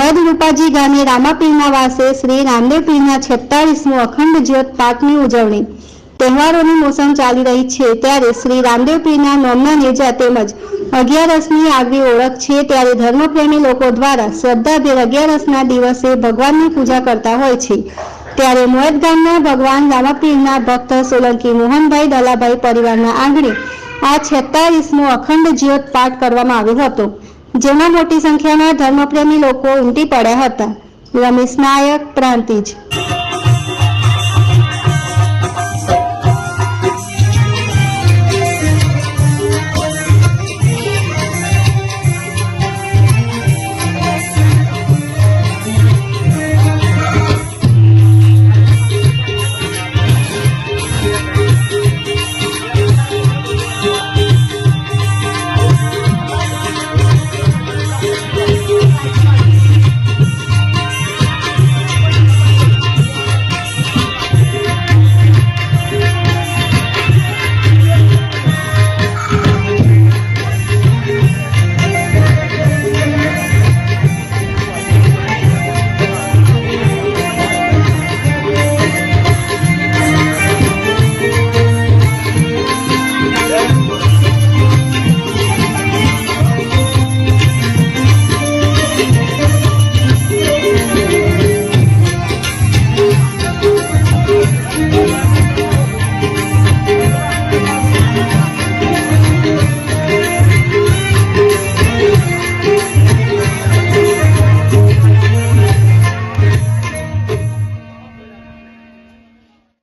મોયદ રૂપાજી ગામે રામાપીરના વાસે શ્રી રામદેવ પીરના 46મો અખંડ જ્યોત પાઠની ઉજવણી। તહેવારોની મોસમ ચાલી રહી છે ત્યારે શ્રી રામદેવ પીરના નોમના નેજા તેમજ 11ની આગવી ઓળખ છે ત્યારે ધર્મપ્રેમી લોકો દ્વારા શ્રદ્ધાભેર 11ના દિવસે ભગવાનની પૂજા કરતા હોય છે। ત્યારે મોયદ ગામના ભગવાન રામાપીરના ભક્ત સોલંકી મોહનભાઈ દલાભાઈ પરિવારના આંગણે આ 46મો અખંડ જ્યોત પાઠ કરવામાં આવ્યો હતો, જેમાં મોટી સંખ્યામાં ધર્મપ્રેમી લોકો ઉમટી પડ્યા હતા। રમેશ નાયક, પ્રાંતિજ।